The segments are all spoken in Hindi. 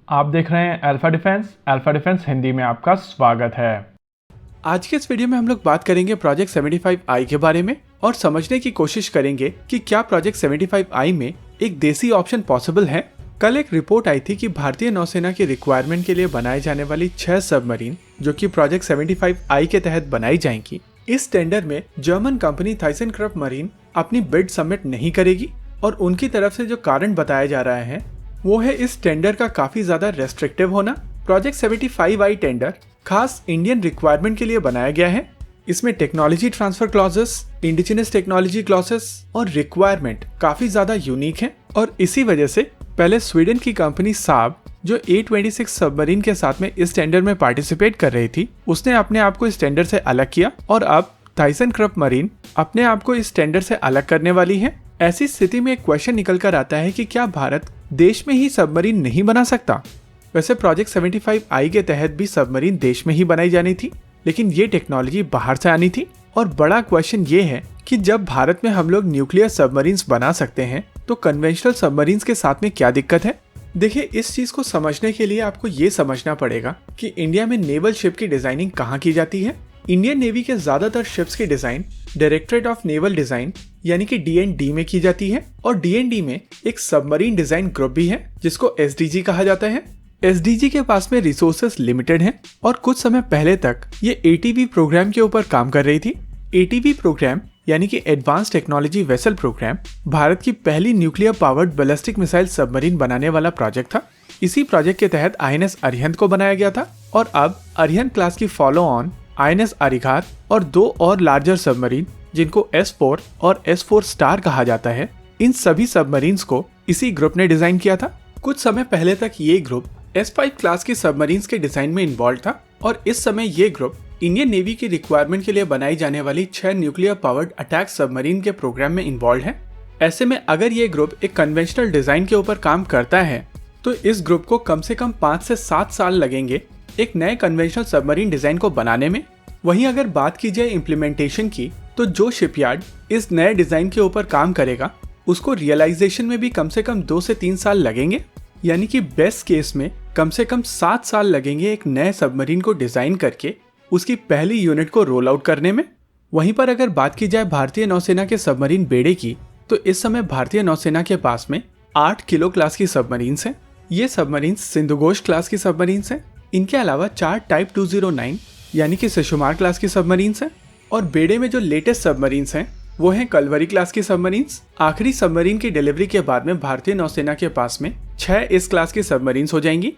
आप देख रहे हैं अल्फा डिफेंस हिंदी में आपका स्वागत है। आज के इस वीडियो में हम लोग बात करेंगे प्रोजेक्ट 75I के बारे में और समझने की कोशिश करेंगे कि क्या प्रोजेक्ट 75I में एक देसी ऑप्शन पॉसिबल है। कल एक रिपोर्ट आई थी कि भारतीय नौसेना की रिक्वायरमेंट के लिए बनाए जाने वाली 6 सबमरीन जो कि प्रोजेक्ट 75I के तहत बनाई जाएंगी, इस टेंडर में जर्मन कंपनी थाइसेनक्राफ्ट मरीन अपनी बिड सबमिट नहीं करेगी। और उनकी तरफ से जो कारण बताया जा रहा है वो है इस टेंडर का काफी ज्यादा रेस्ट्रिक्टिव होना। प्रोजेक्ट 75I टेंडर खास इंडियन रिक्वायरमेंट के लिए बनाया गया है। इसमें technology transfer clauses, indigenous technology clauses और रिक्वायरमेंट काफी ज्यादा यूनिक है। और इसी वजह से पहले स्वीडन की कंपनी साब जो A26 सबमरीन के साथ में इस टेंडर में पार्टिसिपेट कर रही थी, उसने अपने आप को इस टेंडर से अलग किया और अब थाइसेनक्राफ्ट मरीन अपने आप को इस टेंडर से अलग करने वाली है। ऐसी स्थिति में एक क्वेश्चन निकल कर आता है कि क्या भारत देश में ही सबमरीन नहीं बना सकता। वैसे प्रोजेक्ट 75I के तहत भी सबमरीन देश में ही बनाई जानी थी, लेकिन ये टेक्नोलॉजी बाहर से आनी थी। और बड़ा क्वेश्चन ये है कि जब भारत में हम लोग न्यूक्लियर सबमरीन्स बना सकते हैं तो कन्वेंशनल सबमरीन्स के साथ में क्या दिक्कत है। देखिए, इस चीज को समझने के लिए आपको ये समझना पड़ेगा कि इंडिया में नेवल शिप की डिजाइनिंग कहाँ की जाती है। इंडियन नेवी के ज्यादातर शिप्स की design directorate of naval design यानी कि DND में की जाती है। और DND में एक सबमरीन डिजाइन ग्रुप भी है जिसको SDG कहा जाता है। SDG के पास में रिसोर्सेस लिमिटेड हैं और कुछ समय पहले तक ये ATV प्रोग्राम के ऊपर काम कर रही थी। ATV प्रोग्राम यानी कि advance technology vessel programme Bharat की पहली nuclear powered ballistic missile submarine बनाने वाला प्रोजेक्ट था। इसी प्रोजेक्ट के तहत INS अरिहंत को बनाया गया था और अब अरिहंत क्लास की फॉलो ऑन INS अरिघात और 2 और लार्जर सबमरीन जिनको S4 और S4 स्टार कहा जाता है, इन सभी सबमरीन्स को इसी ग्रुप ने डिजाइन किया था। कुछ समय पहले तक ये ग्रुप S5 क्लास की सबमरीन्स के डिजाइन में इन्वॉल्व था और इस समय ये ग्रुप इंडियन नेवी की रिक्वायरमेंट के लिए बनाई जाने वाली 6 न्यूक्लियर पावर्ड अटैक सबमरीन के प्रोग्राम में इन्वॉल्व है। ऐसे में अगर ये ग्रुप एक कन्वेंशनल डिजाइन के ऊपर काम करता है तो इस ग्रुप को कम से कम 5 से 7 साल लगेंगे एक नए कन्वेंशनल सबमरीन डिजाइन को बनाने में। वहीं अगर बात की जाए इम्प्लीमेंटेशन की, तो जो शिपयार्ड इस नए डिजाइन के ऊपर काम करेगा उसको रियलाइजेशन में भी कम से कम 2 से 3 साल लगेंगे। यानी कि बेस्ट केस में कम से कम 7 साल लगेंगे एक नए सबमरीन को डिजाइन करके उसकी पहली यूनिट को रोल आउट करने में। वहीं पर अगर बात की जाए भारतीय नौसेना के सबमरीन बेड़े की, तो इस समय भारतीय नौसेना के पास में 8 किलो क्लास की सबमरीन्स हैं। ये सबमरीन्स सिंधुघोष क्लास की सबमरीन्स हैं। इनके अलावा 4 टाइप 209 यानी कि शिशुमार क्लास की सबमरीन्स हैं। और बेड़े में जो लेटेस्ट सबमरीन्स हैं वो हैं कलवरी क्लास की सबमरीन्स। आखिरी सबमरीन की डिलीवरी के बाद में भारतीय नौसेना के पास में 6 इस क्लास की सबमरीन्स हो जाएंगी।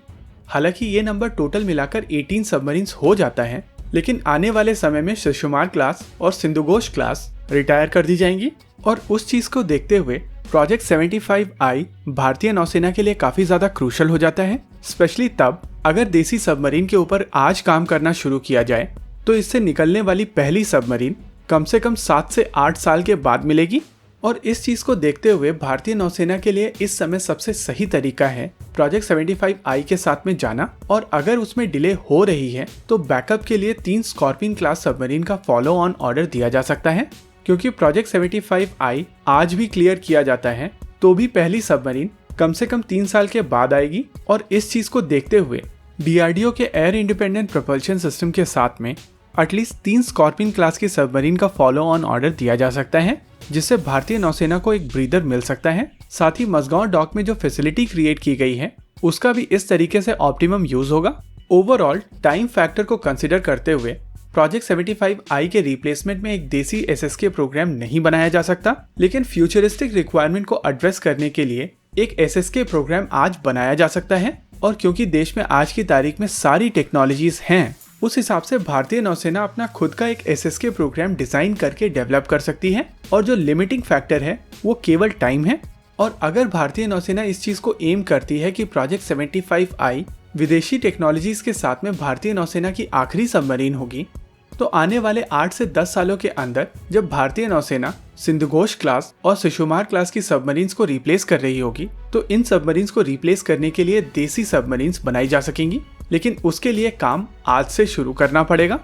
हालांकि ये नंबर टोटल मिलाकर 18 सबमरीन्स हो जाता है, लेकिन आने वाले समय में शिशुमार क्लास और सिंधुघोष क्लास रिटायर कर दी जाएंगी। और उस चीज को देखते हुए प्रोजेक्ट 75I भारतीय नौसेना के लिए काफी ज्यादा क्रूशल हो जाता है, स्पेशली तब अगर देसी सबमरीन के ऊपर आज काम करना शुरू किया जाए तो इससे निकलने वाली पहली सबमरीन कम से कम 7 से 8 साल के बाद मिलेगी। और इस चीज को देखते हुए भारतीय नौसेना के लिए इस समय सबसे सही तरीका है प्रोजेक्ट 75I के साथ में जाना। और अगर उसमें डिले हो रही है तो बैकअप के लिए 3 स्कॉर्पियन क्लास सबमरीन का फॉलो ऑन ऑर्डर दिया जा सकता है। क्योंकि प्रोजेक्ट 75I आज भी क्लियर किया जाता है तो भी पहली सबमरीन कम से कम 3 साल के बाद आएगी। और इस चीज को देखते हुए DRDO के एयर इंडिपेंडेंट प्रोपल्शन सिस्टम के साथ में एटलीस्ट 3 स्कॉर्पियन क्लास की सबमरीन का फॉलो ऑन ऑर्डर दिया जा सकता है, जिससे भारतीय नौसेना को एक ब्रीदर मिल सकता है। साथ ही मझगांव डॉक में जो फैसिलिटी क्रिएट की गई है उसका भी इस तरीके से ऑप्टिमम यूज होगा। ओवरऑल टाइम फैक्टर को कंसिडर करते हुए प्रोजेक्ट 75I के रिप्लेसमेंट में एक देसी SSK प्रोग्राम नहीं बनाया जा सकता, लेकिन फ्यूचरिस्टिक रिक्वायरमेंट को एड्रेस करने के लिए एक SSK प्रोग्राम आज बनाया जा सकता है। और क्योंकि देश में आज की तारीख में सारी टेक्नोलॉजीज हैं, उस हिसाब से भारतीय नौसेना अपना खुद का एक SSK प्रोग्राम डिजाइन करके डेवलप कर सकती है। और जो लिमिटिंग फैक्टर है वो केवल टाइम है। और अगर भारतीय नौसेना इस चीज को एम करती है कि प्रोजेक्ट 75I विदेशी टेक्नोलॉजीज के साथ में भारतीय नौसेना की आखिरी सबमरीन होगी, तो आने वाले 8 से 10 सालों के अंदर जब भारतीय नौसेना सिंधुघोष क्लास और शिशुमार क्लास की सबमरीन्स को रिप्लेस कर रही होगी, तो इन सबमरीन्स को रिप्लेस करने के लिए देसी सबमरीन्स बनाई जा सकेंगी। लेकिन उसके लिए काम आज से शुरू करना पड़ेगा।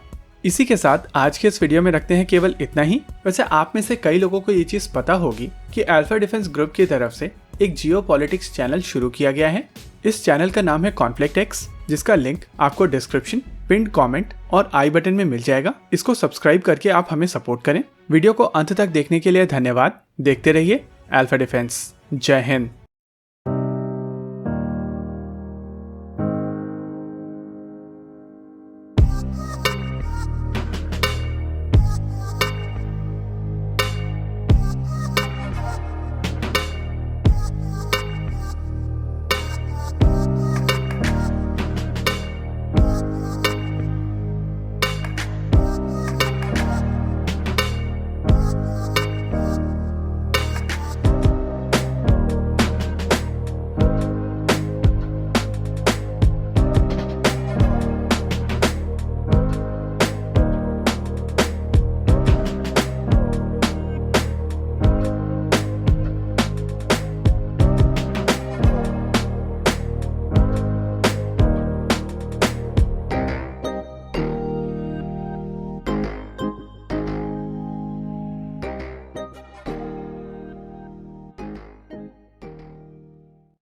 इसी के साथ आज के इस वीडियो में रखते हैं केवल इतना ही। वैसे आप में से कई लोगों को ये चीज पता होगी कि अल्फा डिफेंस ग्रुप की तरफ से एक जियो पॉलिटिक्स चैनल शुरू किया गया है। इस चैनल का नाम है कॉन्फ्लिक्ट एक्स, जिसका लिंक आपको डिस्क्रिप्शन, पिन कमेंट और आई बटन में मिल जाएगा। इसको सब्सक्राइब करके आप हमें सपोर्ट करें। वीडियो को अंत तक देखने के लिए धन्यवाद। देखते रहिए अल्फा डिफेंस। जय हिंद।